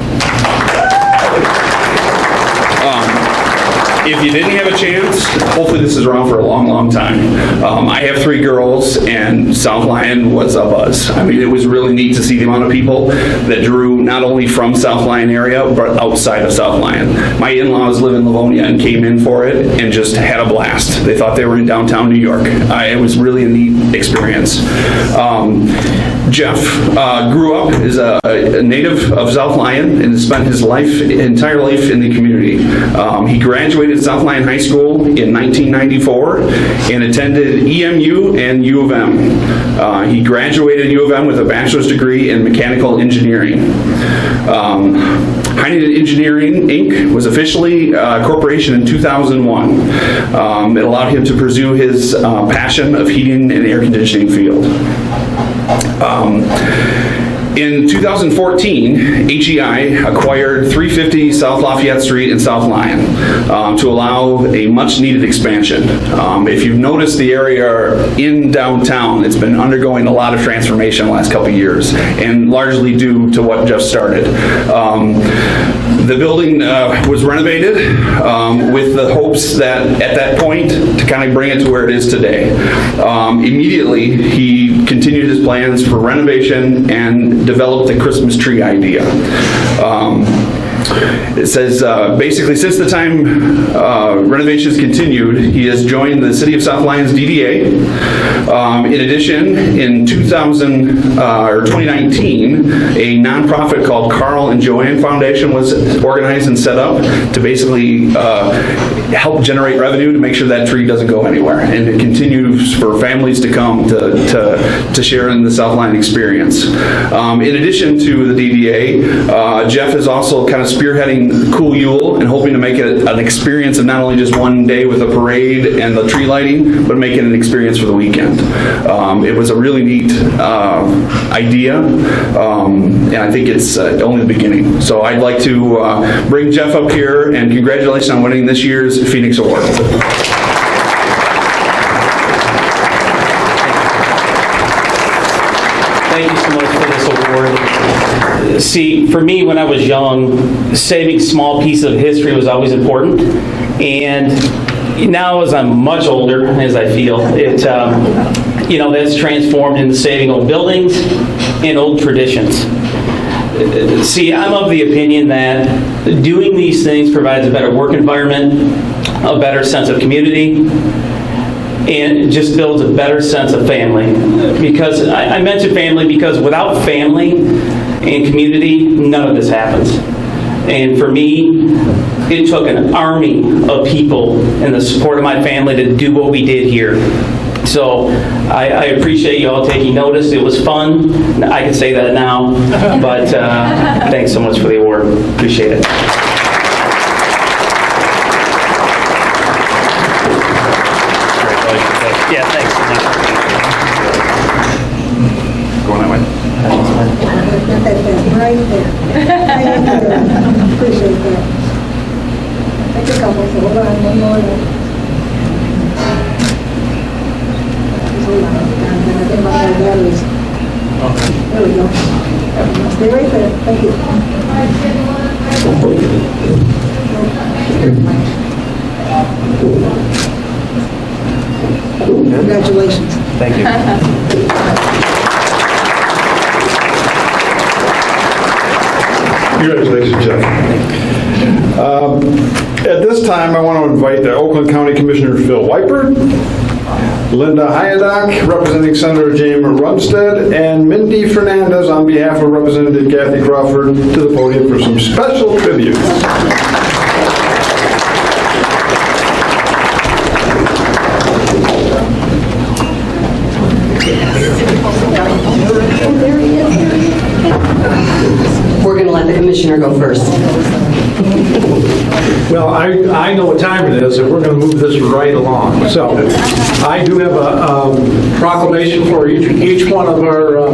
If you didn't have a chance, hopefully this is around for a long, long time. I have 3 girls, and South Lyon was a buzz. I mean, it was really neat to see the amount of people that drew not only from South Lyon area, but outside of South Lyon. My in-laws live in Livonia and came in for it and just had a blast. They thought they were in downtown New York. It was really a neat experience. Jeff grew up as a native of South Lyon and spent his entire life in the community. He graduated South Lyon High School in 1994 and attended EMU and U of M. He graduated U of M with a bachelor's degree in mechanical engineering. Heinian Engineering, Inc. was officially a corporation in 2001. It allowed him to pursue his passion of heating and air conditioning field. In 2014, HEI acquired 350 South Lafayette Street in South Lyon to allow a much-needed expansion. If you've noticed the area in downtown, it's been undergoing a lot of transformation the last couple of years, and largely due to what Jeff started. The building was renovated with the hopes that at that point to kind of bring it to where it is today. Immediately, he continued his plans for renovation and developed the Christmas tree idea. It says, basically, since the time renovations continued, he has joined the City of South Lyon's DDA. In addition, in 2019, a nonprofit called Carl and Joanne Foundation was organized and set up to basically help generate revenue to make sure that tree doesn't go anywhere, and it continues for families to come to share in the South Lyon experience. In addition to the DDA, Jeff has also kind of spearheading Cool Yule and hoping to make it an experience of not only just one day with a parade and the tree lighting, but make it an experience for the weekend. It was a really neat idea, and I think it's only the beginning. So I'd like to bring Jeff up here, and congratulations on winning this year's Phoenix Award. Thank you so much for this award. See, for me, when I was young, saving small pieces of history was always important. And now, as I'm much older, as I feel, that's transformed into saving old buildings and old traditions. See, I'm of the opinion that doing these things provides a better work environment, a better sense of community, and just builds a better sense of family. Because I mention family because without family and community, none of this happens. And for me, it took an army of people and the support of my family to do what we did here. So I appreciate you all taking notice. It was fun. I can say that now, but thanks so much for the award. Appreciate it. Yeah, thanks so much. Going that way. Right there. Appreciate that. Take a couple, so hold on, one more. Hold on, I think my batteries. There we go. Stay right there, thank you. Congratulations. Thank you. Congratulations, Jeff. At this time, I want to invite the Oakland County Commissioner Phil Wiper, Linda Hyadak, representing Senator James Runstead, and Mindy Fernandez on behalf of Representative Kathy Crawford to the podium for some special tributes. We're going to let the commissioner go first. Well, I know what time it is, and we're going to move this right along. So I do have a proclamation for each one of our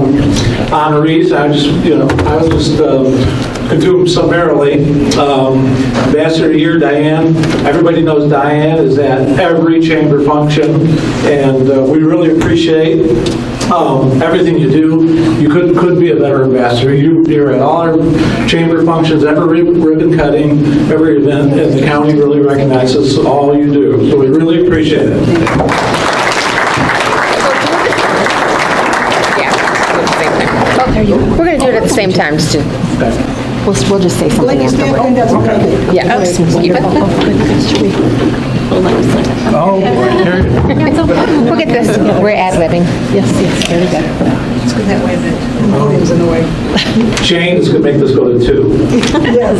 honorees. I'll just go through them summarily. Ambassador of the Year, Diane. Everybody knows Diane is at every chamber function, and we really appreciate everything you do. You couldn't be a better ambassador. You're at all our chamber functions, every ribbon cutting, every event, and the county really recognizes all you do. So we really appreciate it. We're going to do it at the same time, just to... We'll just say something afterward. Yeah, just keep it. We'll get this. We're ad-libbing. Yes, very good. It's good that way that the podium's in the way. Jane is going to make this go to 2. Yes.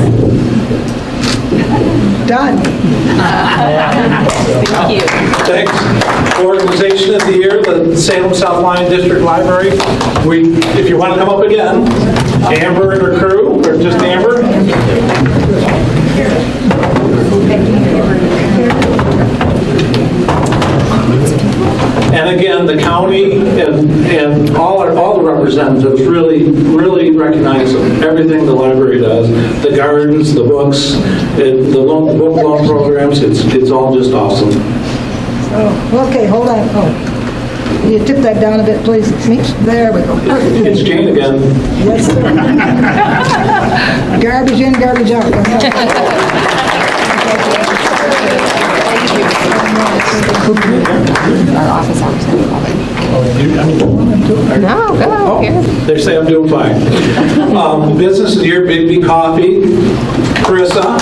Done. Thank you. Thanks. Organization of the Year, the Salem South Lyon District Library. If you want to come up again, Amber and her crew, or just Amber. And again, the county and all the representatives really recognize everything the library does. The gardens, the books, the book loan programs, it's all just awesome. Oh, okay, hold on. Oh, you tip that down a bit, please. There we go. It's Jane again. Yes, sir. Garbage in, garbage out. Our office hours. No, go. They say I'm doing fine. Business of the Year, Big B Coffee. Carissa.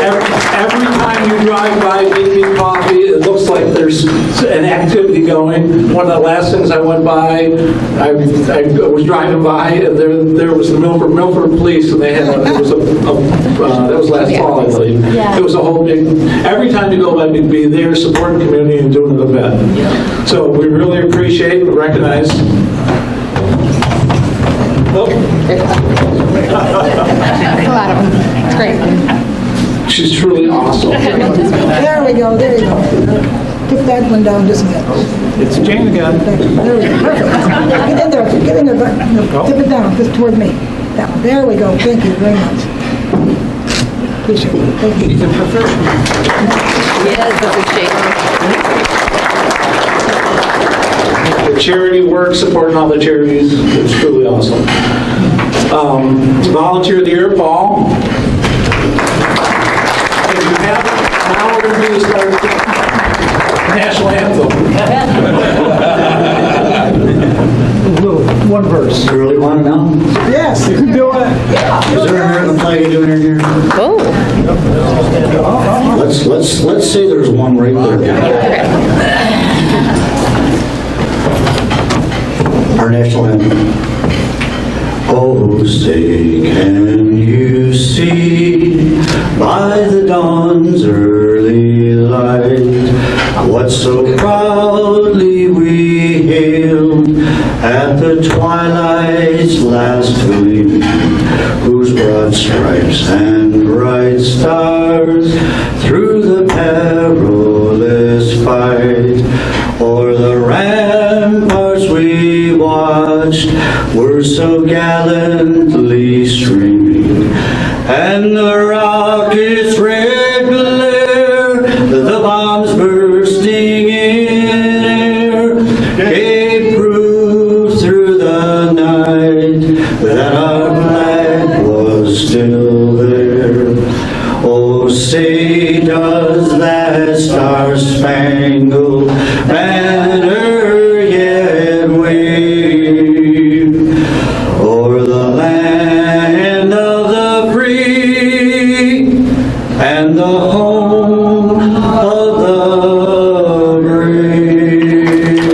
Every time you drive by Big B Coffee, it looks like there's an activity going. One of the last things I went by, I was driving by, and there was the Milford Police, and they had that was last fall, I believe. Yeah. It was a whole big. Every time you go by Big B, they're supporting the community and doing an event. So we really appreciate and recognize A lot of them. It's great. She's truly awesome. There we go, there you go. Tip that one down just a bit. It's Jane again. There we go, perfect. Get in there, but no, tip it down, just toward me. That one, there we go, thank you very much. Appreciate it, thank you. She's a professional. Yes, that's a shame. The charity work, supporting all the charities, it's truly awesome. Volunteer of the Year, Paul. If you have, now we're going to do the national anthem. One verse. You really want to know? Yes, you can do it. Is there a American flag you doing in here? Oh. Let's say there's one right there. Our national anthem. Oh, say, can you see by the dawn's early light what so proudly we hailed at the twilight's last gleam, whose broad stripes and bright stars through the perilous fight o'er the ramparts we watched were so gallantly streaming, and the rockets' red glare, the bombs bursting in air, gave proof through the night that our flag was still there. Oh, say does that star-spangled banner yet wave o'er the land of the free and the home of the brave?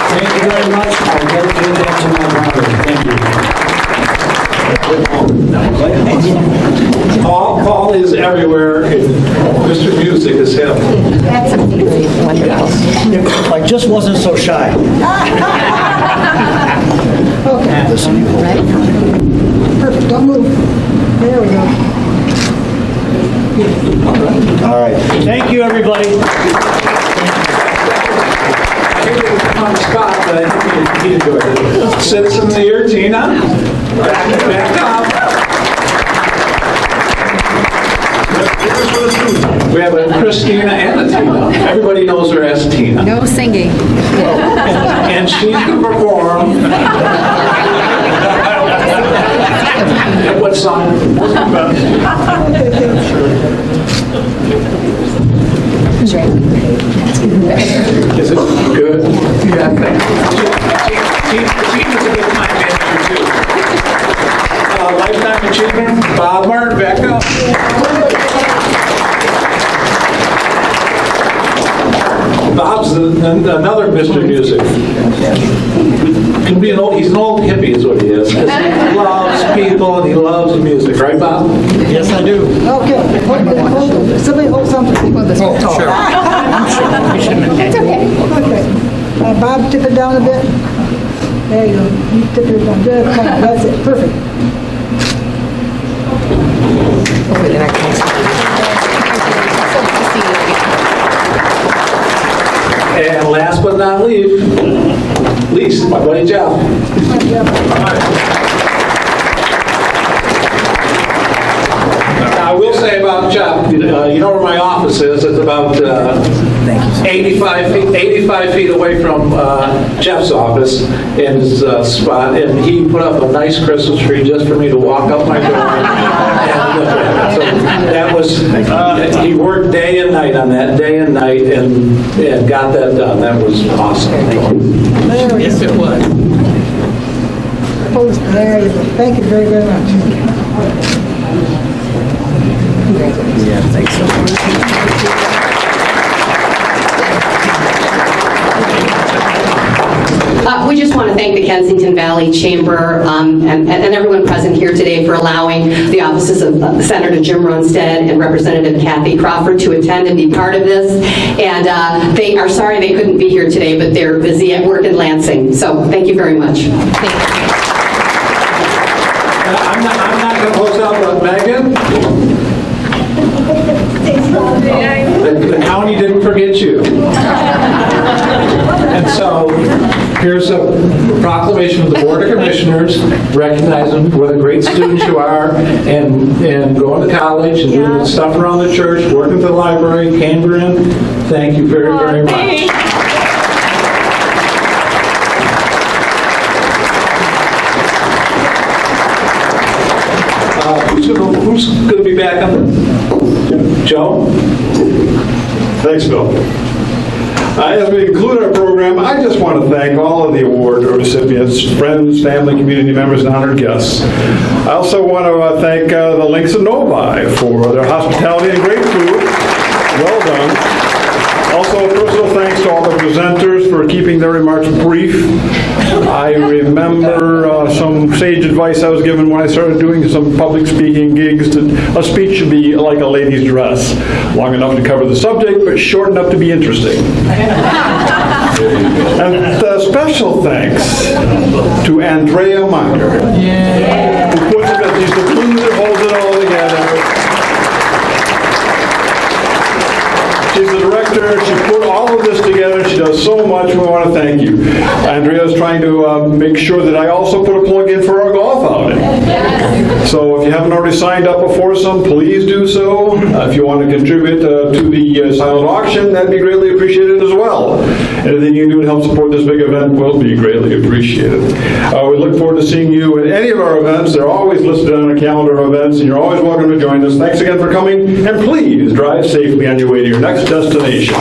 Thank you very much. I'll dedicate that to my brother. Thank you. Paul is everywhere, and Mr. Music is him. That's amazing. Wonderful. If I just wasn't so shy. Okay. Ready? Perfect, don't move. There we go. All right. Thank you, everybody. On the spot, but I think he enjoyed it. Citizen of the Year, Tina. Back up. We have a Christina and a Tina. Everybody knows her as Tina. No singing. And she's going to perform. What song? Is it good? Yeah, thanks. Tina's a good time manager, too. Lifetime Achievement, Bob Martin, back up. Bob's another Mr. Music. Can be he's an old hippie is what he is. 'Cause he loves people and he loves music. Right, Bob? Yes, I do. Okay, hold, somebody hold something. Well, this Oh, sure. It's okay. Okay. Bob, tip it down a bit. There you go. You tip it down. Good, come on, that's it, perfect. Over the next one. And last but not least, my buddy Jeff. Now, I will say about Jeff, you know where my office is. It's about 85 feet away from Jeff's office in his spot, and he put up a nice Christmas tree just for me to walk up my door. So that was, he worked day and night on that, and got that done. That was awesome. Yes, it was. There you go. Thank you very, very much. Yeah, thanks so much. We just want to thank the Kensington Valley Chamber and everyone present here today for allowing the offices of Senator Jim Runstead and Representative Kathy Crawford to attend and be part of this. And they are sorry they couldn't be here today, but they're busy at work in Lansing. So thank you very much. I'm not going to close out, but Megan, the county didn't forget you. And so here's a proclamation of the Board of Commissioners recognizing what a great student you are and going to college and doing stuff around the church, working at the library, Cambrian. Thank you very, very much. Who's going to be back on the... Joe? Thanks, Bill. As we conclude our program, I just want to thank all of the award recipients, friends, family, community members, and honored guests. I also want to thank the Links of Novi for their hospitality and great food. Well done. Also, a personal thanks to all the presenters for keeping their remarks brief. I remember some sage advice I was given when I started doing some public speaking gigs that a speech should be like a lady's dress, long enough to cover the subject, but short enough to be interesting. And special thanks to Andrea Meyer, who puts it, she's the glue that holds it all together. She's the director. She put all of this together. She does so much. We want to thank you. Andrea's trying to make sure that I also put a plug in for our golf outing. So if you haven't already signed up before some, please do so. If you want to contribute to the silent auction, that'd be greatly appreciated as well. Anything you can do to help support this big event will be greatly appreciated. We look forward to seeing you at any of our events. They're always listed on a calendar of events, and you're always welcome to join us. Thanks again for coming, and please drive safely on your way to your next destination.